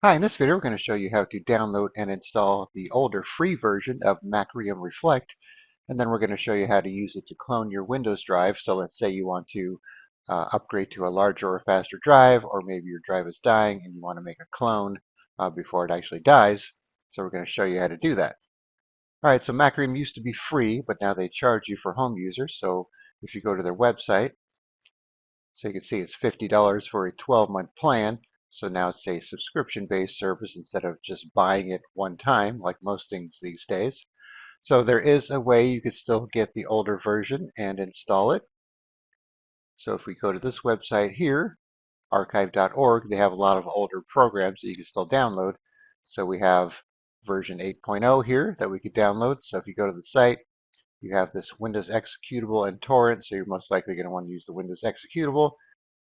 Hi, in this video we're going to show you how to download and install the older free version of Macrium Reflect, and then we're going to show you how to use it to clone your Windows drive. So let's say you want to upgrade to a larger or faster drive, or maybe your drive is dying and you want to make a clone before it actually dies. So we're going to show you how to do that. Alright, so Macrium used to be free, but now they charge you for home users. So if you go to their website, so you can see it's $50 for a 12-month plan. So now it's a subscription-based service instead of just buying it one time like most things these days. So there is a way you could still get the older version and install it. So if we go to this website here, archive.org, they have a lot of older programs that you can still download. So we have version 8.0 here that we could download. So if you go to the site, you have this Windows executable and torrent, so you're most likely going to want to use the Windows executable.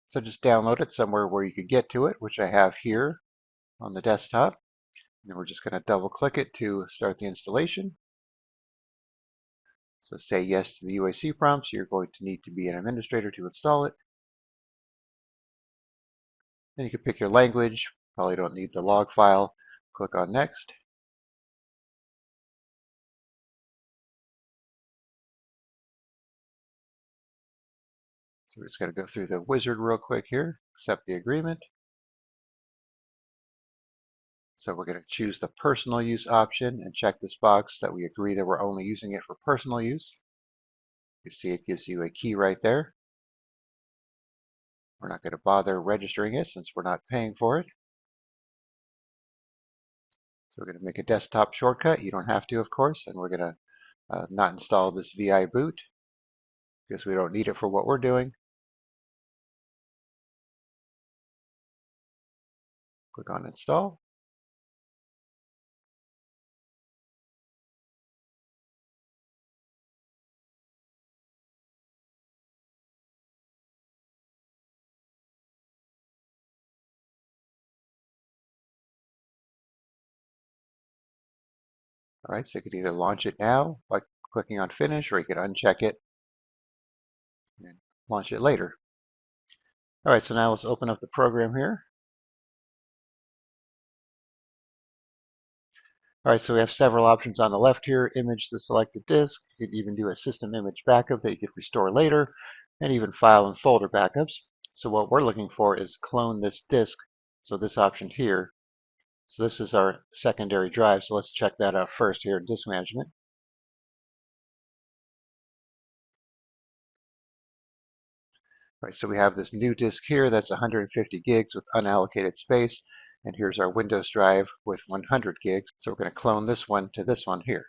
So just download it somewhere where you could get to it, which I have here on the desktop. And then we're just going to double click it to start the installation. So say yes to the UAC prompt. So you're going to need to be an administrator to install it. Then you can pick your language. Probably don't need the log file. Click on next. So we're just going to go through the wizard real quick here. Accept the agreement. So we're going to choose the personal use option and check this box that we agree that we're only using it for personal use. You see it gives you a key right there. We're not going to bother registering it since we're not paying for it. So we're going to make a desktop shortcut. You don't have to, of course, and we're going to not install this VI boot because we don't need it for what we're doing. Click on install. All right, so you could either launch it now by clicking on finish, or you could uncheck it and launch it later. All right, so now let's open up the program here. All right, so we have several options on the left here. Image the selected disk. You could even do a system image backup that you could restore later, and even file and folder backups. So what we're looking for is clone this disk. So this option here. So this is our secondary drive. So let's check that out first here in disk management. All right, so we have this new disk here that's 150 gigs with unallocated space. And here's our Windows drive with 100 gigs. So we're going to clone this one to this one here.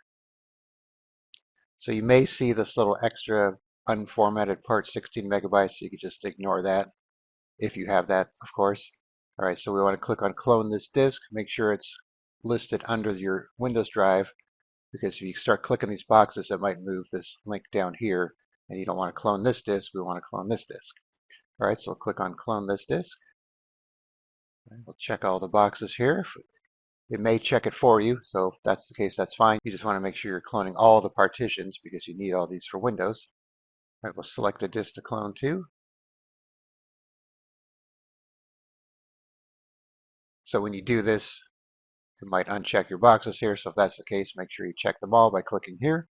So you may see this little extra unformatted part, 16 megabytes. So you could just ignore that if you have that, of course. All right, so we want to click on clone this disk. Make sure it's listed under your Windows drive, because if you start clicking these boxes, it might move this link down here. And you don't want to clone this disk. We want to clone this disk. All right, so we'll click on clone this disk. We'll check all the boxes here. It may check it for you, so if that's the case, that's fine. You just want to make sure you're cloning all the partitions because you need all these for Windows. All right, we'll select a disk to clone to. So when you do this, it might uncheck your boxes here. So if that's the case, make sure you check them all by clicking here.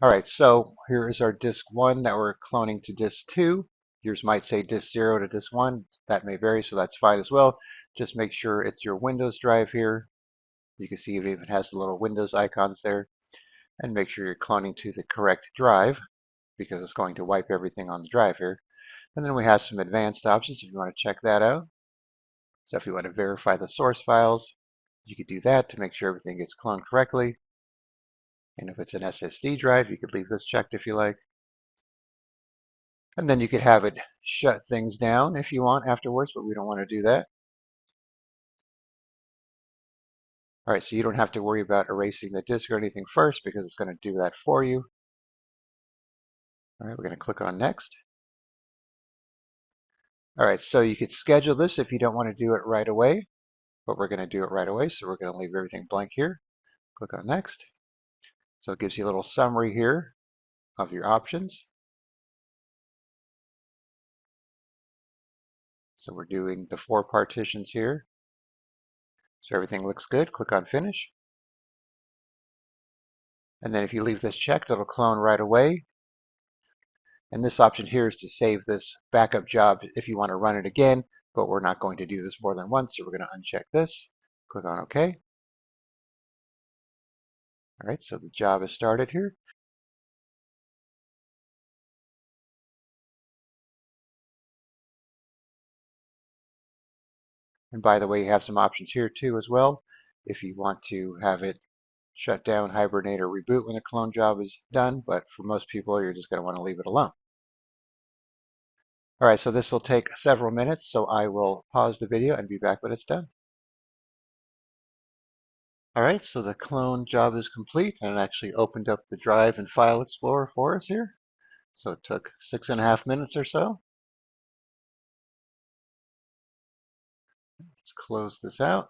All right, so here is our disk 1 that we're cloning to disk 2. Yours might say disk 0 to disk 1. That may vary, so that's fine as well. Just make sure it's your Windows drive here. You can see it even has the little Windows icons there. And make sure you're cloning to the correct drive, because it's going to wipe everything on the drive here. And then we have some advanced options if you want to check that out. So if you want to verify the source files, you could do that to make sure everything gets cloned correctly. And if it's an SSD drive, you could leave this checked if you like. And then you could have it shut things down if you want afterwards, but we don't want to do that. All right, so you don't have to worry about erasing the disk or anything first, because it's going to do that for you. All right, we're going to click on next. All right, so you could schedule this if you don't want to do it right away, but we're going to do it right away, so we're going to leave everything blank here. Click on next. So it gives you a little summary here of your options. So we're doing the 4 partitions here. So everything looks good. Click on Finish. And then if you leave this checked, it'll clone right away. And this option here is to save this backup job if you want to run it again, but we're not going to do this more than once, so we're going to uncheck this. Click on OK. All right, so the job is started here. And by the way, you have some options here too as well. If you want to have it shut down, hibernate, or reboot when the clone job is done, but for most people, you're just going to want to leave it alone. All right, so this will take several minutes, so I will pause the video and be back when it's done. All right, so the clone job is complete, and it actually opened up the Drive and File Explorer for us here. So it took 6.5 minutes or so. Let's close this out.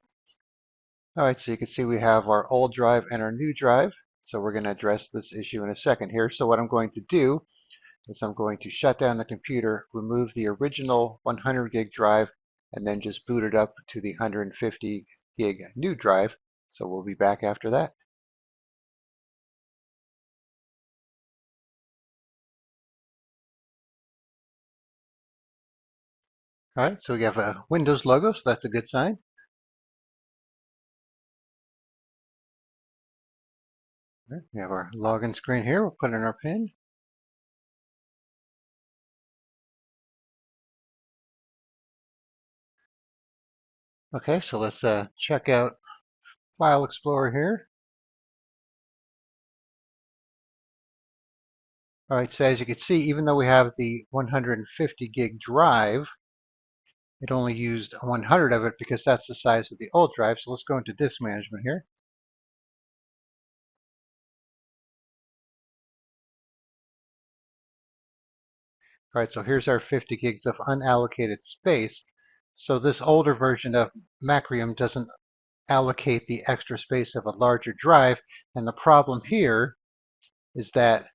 All right, so you can see we have our old drive and our new drive. So we're going to address this issue in a second here. So what I'm going to do is I'm going to shut down the computer, remove the original 100 gig drive, and then just boot it up to the 150 gig new drive. So we'll be back after that. All right, so we have a Windows logo, so that's a good sign. All right, we have our login screen here. We'll put in our PIN. Okay, so let's check out File Explorer here. All right, so as you can see, even though we have the 150 gig drive, it only used 100 of it because that's the size of the old drive. So let's go into disk management here. All right, so here's our 50 gigs of unallocated space. So this older version of Macrium doesn't allocate the extra space of a larger drive. And the problem here is that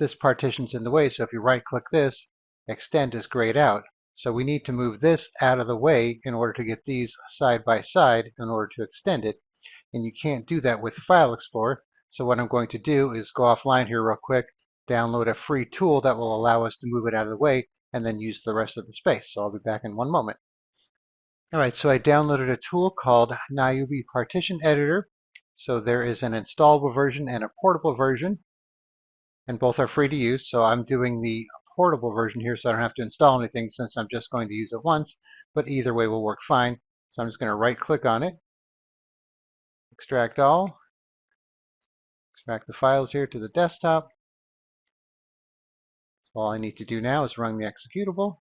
this partition's in the way. So if you right click this, extend is grayed out. So we need to move this out of the way in order to get these side by side in order to extend it. And you can't do that with File Explorer. So what I'm going to do is go offline here real quick, download a free tool that will allow us to move it out of the way, and then use the rest of the space. So I'll be back in one moment. All right, so I downloaded a tool called NIUBI Partition Editor. So there is an installable version and a portable version, and both are free to use. So I'm doing the portable version here so I don't have to install anything since I'm just going to use it once, but either way will work fine. So I'm just going to right click on it, extract all, extract the files here to the desktop. So all I need to do now is run the executable.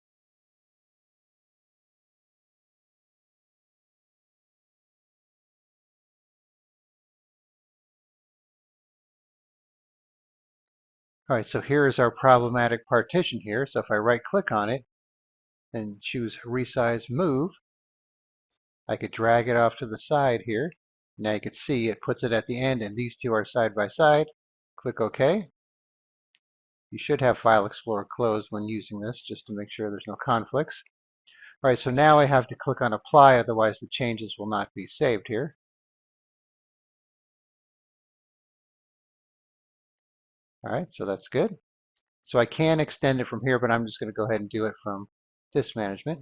All right, so here is our problematic partition here. So if I right click on it and choose Resize Move, I could drag it off to the side here. Now you can see it puts it at the end and these two are side by side. Click OK. You should have File Explorer closed when using this just to make sure there's no conflicts. All right, so now I have to click on Apply, otherwise the changes will not be saved here. All right, so that's good. So I can extend it from here, but I'm just going to go ahead and do it from Disk Management.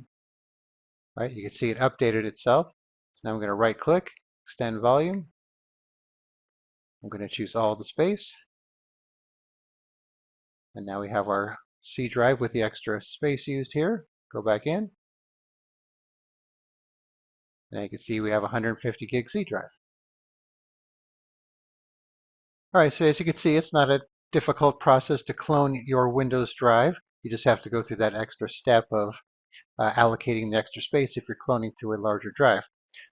All right, you can see it updated itself. So now I'm going to right click, extend volume. I'm going to choose all the space. And now we have our C drive with the extra space used here. Go back in. And you can see we have 150 gig C drive. All right, so as you can see, it's not a difficult process to clone your Windows drive. You just have to go through that extra step of allocating the extra space if you're cloning to a larger drive.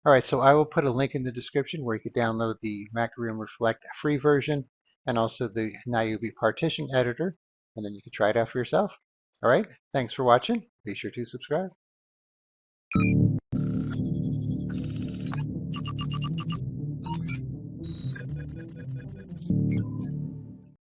All right, so I will put a link in the description where you can download the Macrium Reflect free version and also the NIUBI Partition Editor, and then you can try it out for yourself. All right, thanks for watching. Be sure to subscribe.